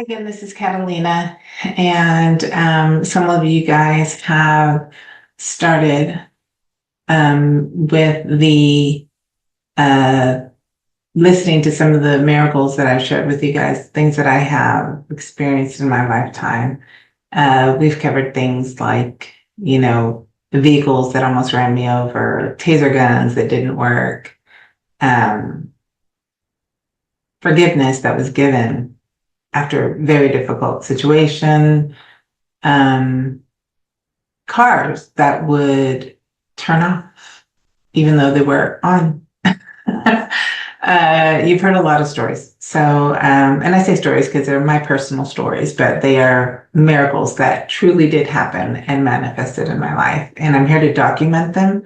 Again, this is Catalina, and some of you guys have started with the uh, listening to some of the miracles that I've shared with you guys, things that I have experienced in my lifetime. We've covered things like, vehicles that almost ran me over, taser guns that didn't work, um, forgiveness that was given after a very difficult situation, um, cars that would turn off even though they were on. You've heard a lot of stories. So, and I say stories because they're my personal stories, but they are miracles that truly did happen and manifested in my life. And I'm here to document them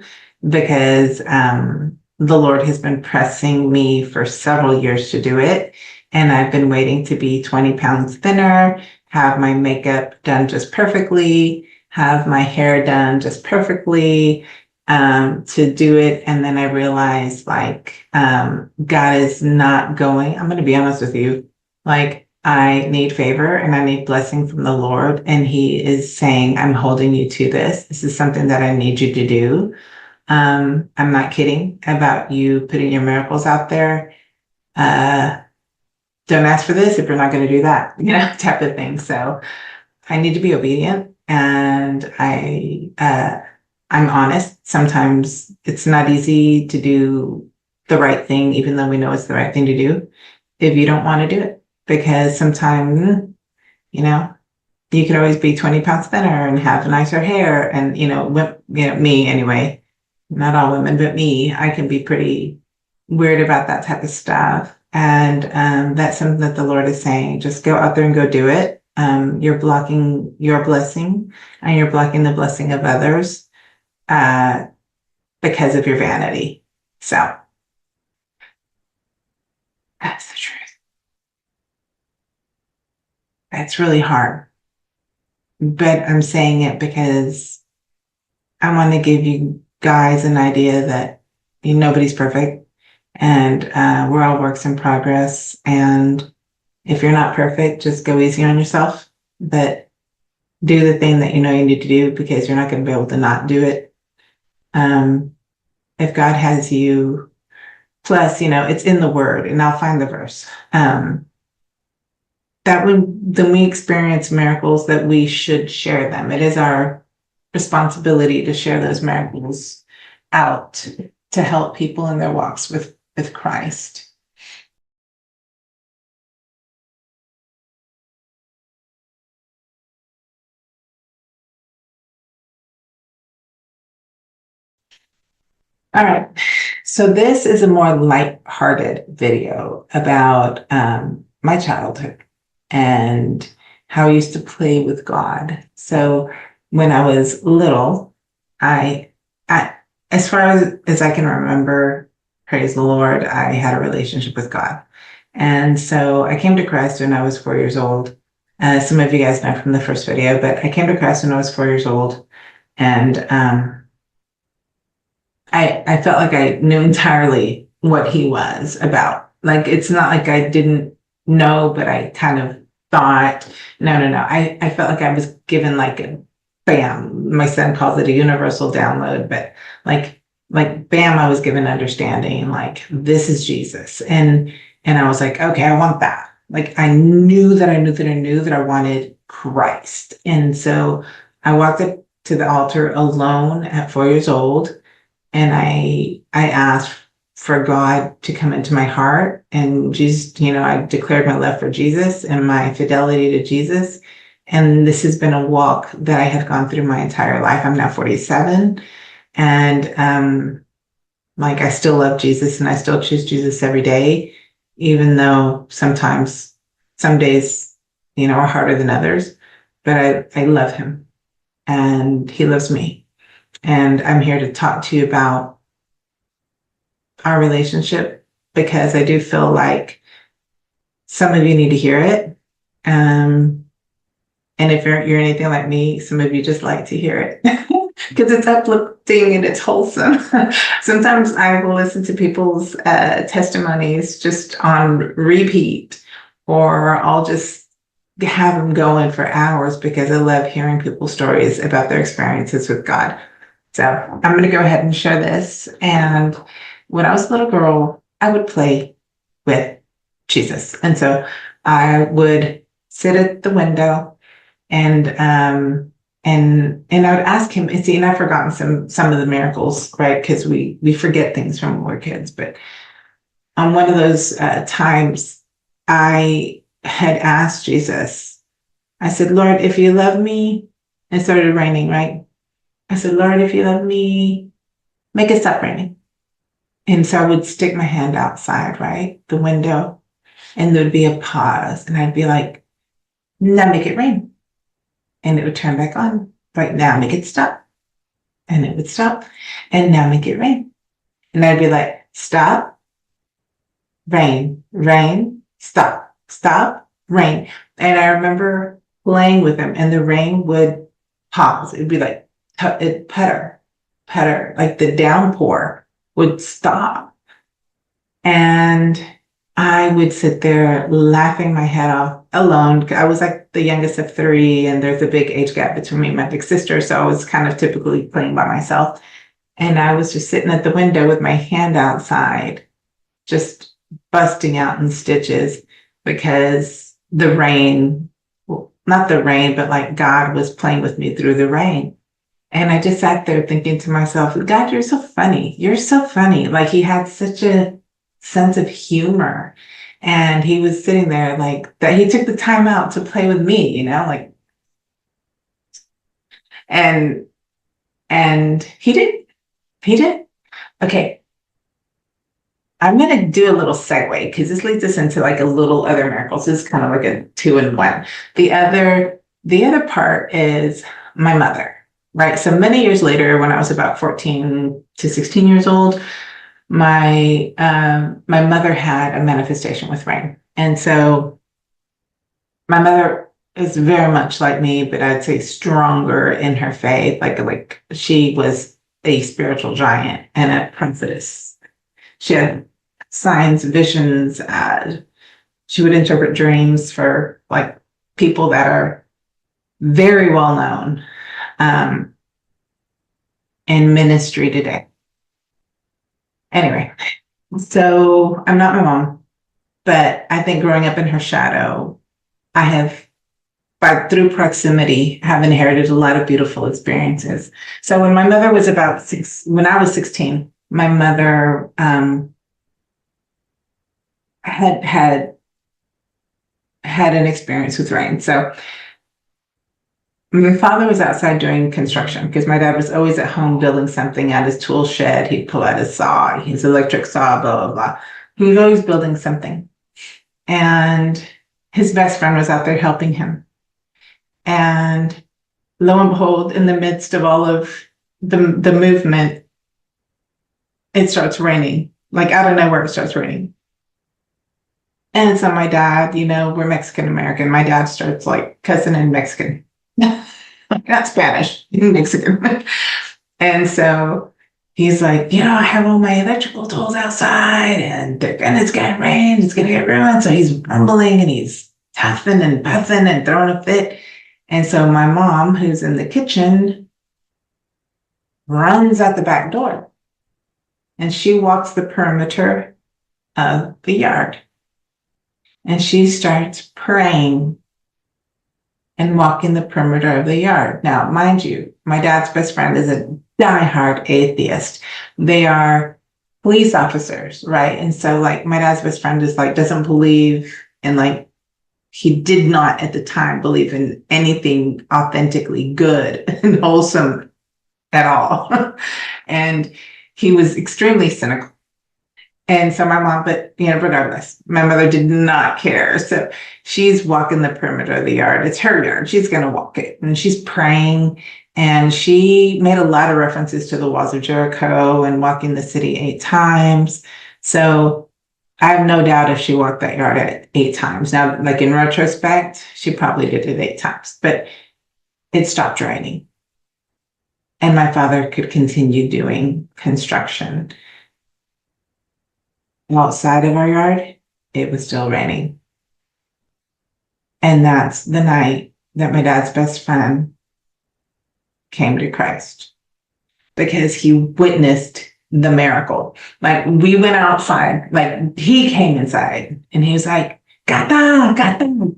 because the Lord has been pressing me for several years to do it. And I've been waiting to be 20 pounds thinner, have my makeup done just perfectly, have my hair done just perfectly, to do it. And then I realized God is not going, I'm going to be honest with you, like I need favor and I need blessing from the Lord. And he is saying, I'm holding you to this. This is something that I need you to do. I'm not kidding about you putting your miracles out there. Don't ask for this if you're not going to do that, type of thing. So I need to be obedient, and I'm honest. Sometimes it's not easy to do the right thing, even though we know it's the right thing to do, if you don't want to do it. Because sometimes, you could always be 20 pounds thinner and have nicer hair. And, me anyway, not all women, but me, I can be pretty weird about that type of stuff. And that's something that the Lord is saying, just go out there and go do it. You're blocking your blessing and you're blocking the blessing of others because of your vanity. So that's the truth. It's really hard, but I'm saying it because I want to give you guys an idea that nobody's perfect, and we're all works in progress. And if you're not perfect, just go easy on yourself, but do the thing that you need to do, because you're not going to be able to not do it. If God has you, plus, it's in the word, and I'll find the verse. That when we experience miracles, that we should share them. It is our responsibility to share those miracles out to help people in their walks with Christ. All right. So this is a more light-hearted video about my childhood and how I used to play with God. So when I was little, I as far as I can remember, praise the Lord, I had a relationship with God. And so I came to Christ when I was 4 years old. Some of you guys know from the first video, but I came to Christ when I was 4 years old. And I felt like I knew entirely what he was about. Like, it's not like I didn't know, but I kind of thought, no. I felt like I was given like a bam. My son calls it a universal download, but like bam, I was given understanding, like this is Jesus. And I was like, okay, I want that. Like I knew that I wanted Christ. And so I walked up to the altar alone at 4 years old, and I asked for God to come into my heart, and just, I declared my love for Jesus and my fidelity to Jesus. And this has been a walk that I have gone through my entire life. I'm now 47, and like I still love Jesus and I still choose Jesus every day, even though sometimes some days, are harder than others. But I love him and he loves me. And I'm here to talk to you about our relationship, because I do feel like some of you need to hear it. And if you're anything like me, some of you just like to hear it because it's uplifting and it's wholesome. Sometimes I will listen to people's testimonies just on repeat, or I'll just have them going for hours because I love hearing people's stories about their experiences with God. So I'm going to go ahead and share this. And when I was a little girl, I would play with Jesus. And so I would sit at the window and I would ask him, and see, and I've forgotten some of the miracles, right? Because we forget things from when we're kids. But on one of those times, I had asked Jesus, I said, Lord, if you love me, it started raining, right? I said, Lord, if you love me, make it stop raining. And so I would stick my hand outside, right? The window, and there'd be a pause. And I'd be like, now make it rain. And it would turn back on. Right now, make it stop. And it would stop. And now make it rain. And I'd be like, stop, rain, rain, stop, stop, rain. And I remember playing with them, and the rain would pause. It'd be like, it putter, putter, like the downpour would stop. And I would sit there laughing my head off alone. I was like the youngest of three, and there's a big age gap between me and my big sister. So I was kind of typically playing by myself. And I was just sitting at the window with my hand outside, just busting out in stitches because the rain, well, not the rain, but like God was playing with me through the rain. And I just sat there thinking to myself, God, you're so funny. You're so funny. Like he had such a sense of humor. And he was sitting there like that. He took the time out to play with me, like, and, and he did. Okay. I'm going to do a little segue because this leads us into like a little other miracles. This is kind of like a 2-in-1. The other part is my mother, right? So many years later, when I was about 14 to 16 years old, my mother had a manifestation with rain. And so my mother is very much like me, but I'd say stronger in her faith. Like she was a spiritual giant and a prophetess. She had signs, visions. She would interpret dreams for like people that are very well known in ministry today. Anyway, so I'm not my mom, but I think growing up in her shadow, I have, through proximity, have inherited a lot of beautiful experiences. So when my mother was when I was 16, my mother had an experience with rain. So my father was outside doing construction because my dad was always at home building something at his tool shed. He'd pull out his saw, his electric saw, blah, blah, blah. He was always building something. And his best friend was out there helping him. And lo and behold, in the midst of all of the movement, it starts raining. Like out of nowhere, it starts raining. And so my dad, we're Mexican American. My dad starts like cussing in Mexican. Not Spanish, Mexican. And so he's like, I have all my electrical tools outside and it's gonna rain, it's gonna get ruined. So he's rumbling and he's huffing and puffing and throwing a fit. And so my mom, who's in the kitchen, runs out the back door and she walks the perimeter of the yard and she starts praying and walking the perimeter of the yard. Now, mind you, my dad's best friend is a diehard atheist. They are police officers, right? And so like my dad's best friend is like, doesn't believe in like, he did not at the time believe in anything authentically good and wholesome at all. And he was extremely cynical. And so my mom, but regardless, my mother did not care. So she's walking the perimeter of the yard. It's her yard. She's going to walk it. And she's praying. And she made a lot of references to the walls of Jericho and walking the city 8 times. So I have no doubt if she walked that yard 8 times. Now, like in retrospect, she probably did it 8 times, but it stopped raining. And my father could continue doing construction. Outside of our yard, it was still raining. And that's the night that my dad's best friend came to Christ, because he witnessed the miracle. Like, we went outside, like he came inside and he was like, Gata,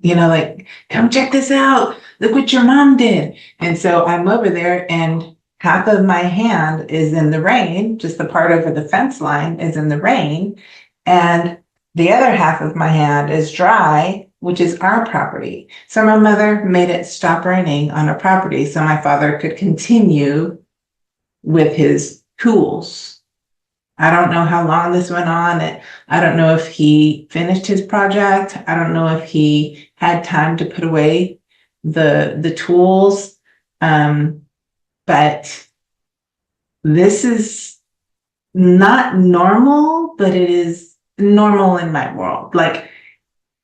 like, come check this out. Look what your mom did. And so I'm over there, and half of my hand is in the rain, just the part over the fence line is in the rain. And the other half of my hand is dry, which is our property. So my mother made it stop raining on our property so my father could continue with his tools. I don't know how long this went on. I don't know if he finished his project. I don't know if he had time to put away the tools. But this is not normal, but it is normal in my world. Like,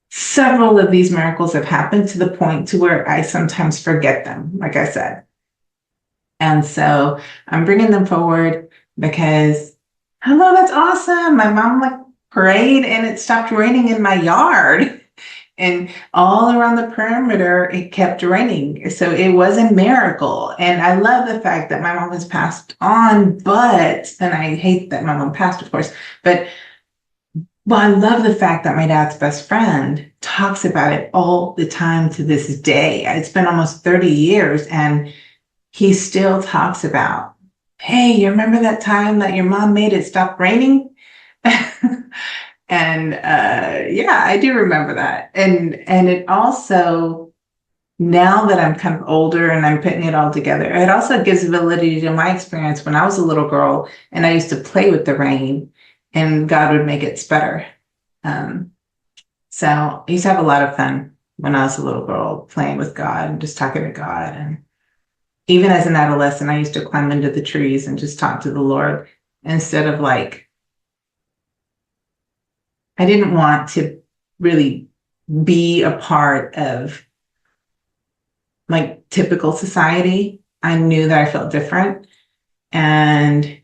several of these miracles have happened to the point to where I sometimes forget them, like I said. And so I'm bringing them forward because, hello, that's awesome. My mom prayed and it stopped raining in my yard. And all around the perimeter, it kept raining. So it was a miracle. And I love the fact that my mom has passed on, and I hate that my mom passed, of course, but I love the fact that my dad's best friend talks about it all the time to this day. It's been almost 30 years and he still talks about, hey, you remember that time that your mom made it stop raining? And yeah, I do remember that. And it also, now that I'm kind of older and I'm putting it all together, it also gives validity to my experience when I was a little girl and I used to play with the rain and God would make it better. So I used to have a lot of fun when I was a little girl, playing with God and just talking to God. And even as an adolescent, I used to climb into the trees and just talk to the Lord instead of I didn't want to really be a part of typical society. I knew that I felt different. And,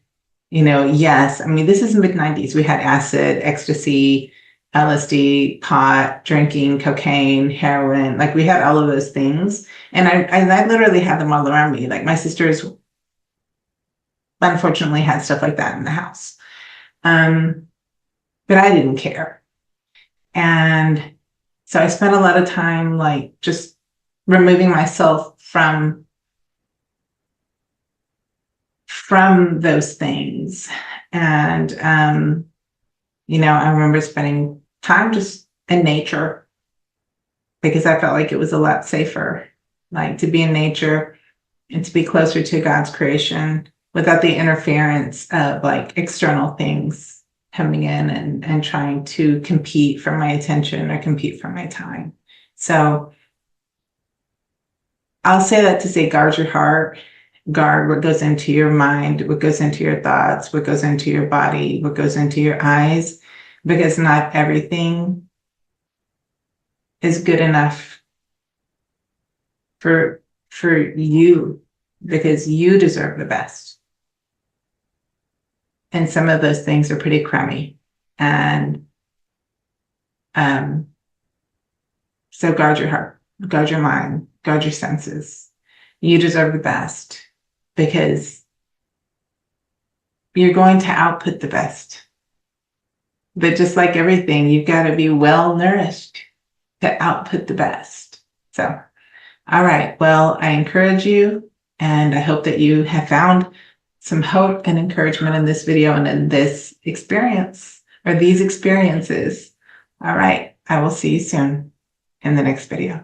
yes, I mean, this is mid-90s. We had acid, ecstasy, LSD, pot, drinking, cocaine, heroin. We had all of those things. And I literally had them all around me. My sisters unfortunately had stuff like that in the house. But I didn't care. And so I spent a lot of time just removing myself from those things. And I remember spending time just in nature because I felt like it was a lot safer, to be in nature and to be closer to God's creation without the interference of external things coming in and trying to compete for my attention or compete for my time. So I'll say that to say, guard your heart, guard what goes into your mind, what goes into your thoughts, what goes into your body, what goes into your eyes, because not everything is good enough for you, because you deserve the best. And some of those things are pretty crummy. And so guard your heart, guard your mind, guard your senses. You deserve the best because you're going to output the best. But just like everything, you've got to be well nourished to output the best. So, all right. Well, I encourage you, and I hope that you have found some hope and encouragement in this video and in this experience or these experiences. All right. I will see you soon in the next video.